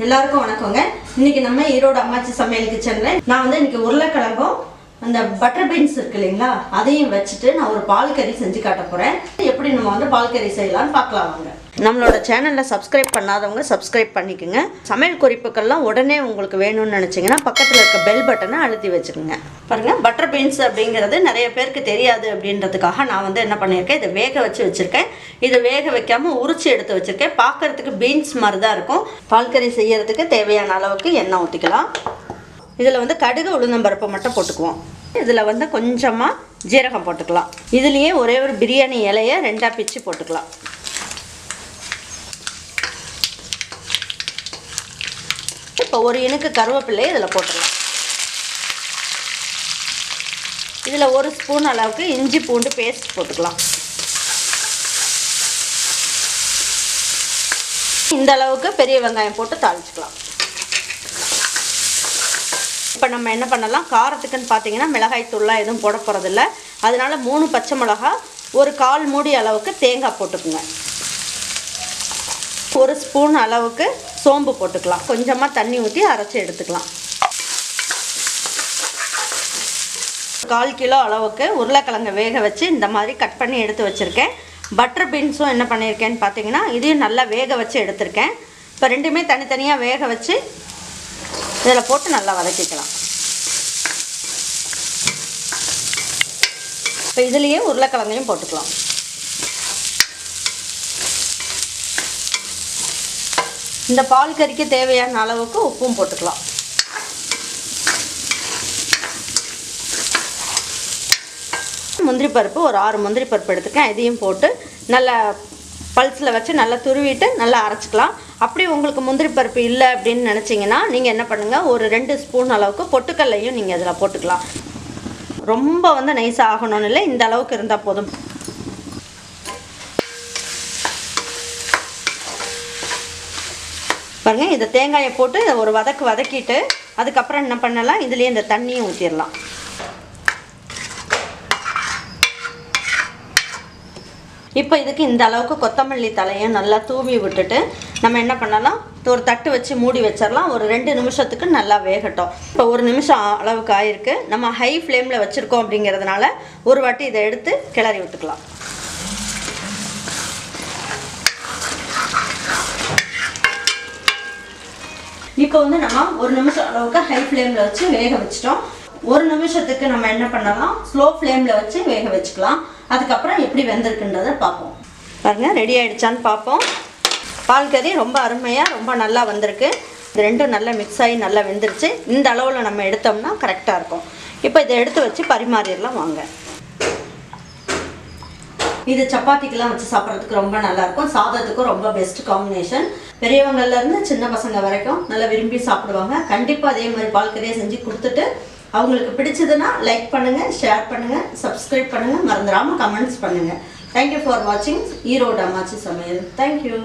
எல்லாருக்கும் வணக்கங்க. இன்னைக்கு நம்ம ஈரோடு அம்மாச்சி சமையல் கிச்சன்ல நான் இன்னைக்கு உருளைக்கிழங்கும் அந்த பட்டர் பீன்ஸ் இருக்கு இல்லைங்களா, அதையும் வச்சுட்டு நான் ஒரு பால் கறி செஞ்சு காட்ட போறேன். எப்படி நம்ம பால் கறி செய்யலாம்னு பார்க்கலாம் வாங்க. நம்மளோட சேனல்ல சப்ஸ்கிரைப் பண்ணாதவங்க சப்ஸ்கிரைப் பண்ணிக்கோங்க. சமையல் குறிப்புகள்லாம் உடனே உங்களுக்கு வேணும்னு நினைச்சீங்கன்னா பக்கத்தில் இருக்க பெல் பட்டனை அழுத்தி வச்சுக்கோங்க. பாருங்க, பட்டர் பீன்ஸ் அப்படிங்கிறது நிறைய பேருக்கு தெரியாது அப்படின்றதுக்காக நான் என்ன பண்ணியிருக்கேன், இதை வேக வச்சுருக்கேன். இதை வேக வைக்காமல் உரிச்சு எடுத்து வச்சுருக்கேன். பார்க்கறதுக்கு பீன்ஸ் மாதிரி தான் இருக்கும். பால் கறி செய்யறதுக்கு தேவையான அளவுக்கு எண்ணெய் ஊற்றிக்கலாம். இதில் கடுகு உளுந்தம்பருப்பை மட்டும் போட்டுக்குவோம். இதில் கொஞ்சமாக ஜீரகம் போட்டுக்கலாம். இதுலேயே ஒரே ஒரு பிரியாணி இலையை ரெண்டாக பிச்சு போட்டுக்கலாம். இப்போ ஒரு இனுக்கு கருவேப்பிலை இதில் போட்டுடலாம். இதில் ஒரு ஸ்பூன் அளவுக்கு இஞ்சி பூண்டு பேஸ்ட் போட்டுக்கலாம். இந்த அளவுக்கு பெரிய வெங்காயம் போட்டு தாளிச்சுக்கலாம். இப்போ நம்ம என்ன பண்ணலாம், காரத்துக்குன்னு பார்த்தீங்கன்னா மிளகாய் தூள்லாம் எதுவும் போட போகிறதில்ல. அதனால 3 பச்சை மிளகா, ஒரு 1/4 மூடி அளவுக்கு தேங்காய் போட்டுக்குங்க. ஒரு ஸ்பூன் அளவுக்கு சோம்பு போட்டுக்கலாம். கொஞ்சமாக தண்ணி ஊற்றி அரைச்சி எடுத்துக்கலாம். 1/4 கிலோ அளவுக்கு உருளைக்கிழங்கு வேக வச்சு இந்த மாதிரி கட் பண்ணி எடுத்து வச்சுருக்கேன். பட்டர் பீன்ஸும் என்ன பண்ணியிருக்கேன்னு பார்த்தீங்கன்னா இதையும் நல்லா வேக வச்சு எடுத்திருக்கேன். இப்போ ரெண்டுமே தனித்தனியாக வேக வச்சு இதில் போட்டு நல்லா வதக்கிக்கலாம். இப்போ இதுலேயே உருளைக்கிழங்கையும் போட்டுக்கலாம். இந்த பால் கறிக்கு தேவையான அளவுக்கு உப்பும் போட்டுக்கலாம். முந்திரி பருப்பு ஒரு 6 முந்திரி பருப்பு எடுத்துக்கேன். இதையும் போட்டு நல்லா பல்ஸில் வச்சு நல்லா துருவிட்டு நல்லா அரைச்சிக்கலாம். அப்படி உங்களுக்கு முந்திரி பருப்பு இல்லை அப்படின்னு நினச்சிங்கன்னா நீங்கள் என்ன பண்ணுங்கள், ஒரு 2 ஸ்பூன் அளவுக்கு பொட்டுக்கல்லையும் நீங்கள் இதில் போட்டுக்கலாம். ரொம்ப நைஸாக ஆகணும்னு இல்லை, இந்த அளவுக்கு இருந்தால் போதும். பாருங்கள், இந்த தேங்காயை போட்டு ஒரு வதக்கிட்டு அதுக்கப்புறம் என்ன பண்ணலாம், இதுலேயே இந்த தண்ணியை ஊற்றிடலாம். இப்போ இதுக்கு இந்த அளவுக்கு கொத்தமல்லி தலையும் நல்லா தூவி விட்டுட்டு நம்ம என்ன பண்ணலாம், ஒரு தட்டு வச்சு மூடி வச்சிடலாம். ஒரு 2 நிமிஷத்துக்கு நல்லா வேகட்டும். இப்போ 1 நிமிஷம் அளவுக்கு ஆயிருக்கு. நம்ம ஹை ஃப்ளேமில் வச்சுருக்கோம் அப்படிங்கிறதுனால ஒரு வாட்டி இதை எடுத்து கிளறி விட்டுக்கலாம். இப்போ நம்ம 1 நிமிஷம் அளவுக்கு ஹை ஃப்ளேமில் வச்சு வேக வச்சிட்டோம். 1 நிமிஷத்துக்கு நம்ம என்ன பண்ணலாம், ஸ்லோ ஃப்ளேமில் வச்சு வேக வச்சுக்கலாம். அதுக்கப்புறம் எப்படி வெந்திருக்குன்றதை பார்ப்போம். பாருங்கள், ரெடி ஆகிடுச்சான்னு பார்ப்போம். பால் கறி ரொம்ப அருமையாக ரொம்ப நல்லா வந்திருக்கு. இது ரெண்டும் நல்லா மிக்ஸ் ஆகி நல்லா வெந்துருச்சு. இந்த அளவில் நம்ம எடுத்தோம்னா கரெக்டாக இருக்கும். இப்போ இதை எடுத்து வச்சு பரிமாறிடலாம் வாங்க. இது சப்பாத்திக்கெல்லாம் வச்சு சாப்பிட்றதுக்கு ரொம்ப நல்லாயிருக்கும். சாதத்துக்கும் ரொம்ப பெஸ்ட் காம்பினேஷன். பெரியவங்கள்லேருந்து சின்ன பசங்க வரைக்கும் நல்லா விரும்பி சாப்பிடுவாங்க. கண்டிப்பாக அதே மாதிரி பால் கறியை செஞ்சு கொடுத்துட்டு அவங்களுக்கு பிடிச்சதுன்னா லைக் பண்ணுங்கள், ஷேர் பண்ணுங்கள், சப்ஸ்கிரைப் பண்ணுங்கள், மறந்துடாமல் கமெண்ட்ஸ் பண்ணுங்கள். தேங்க்யூ ஃபார் வாட்சிங் ஈரோடு அம்மாச்சி சமையல். தேங்க்யூ.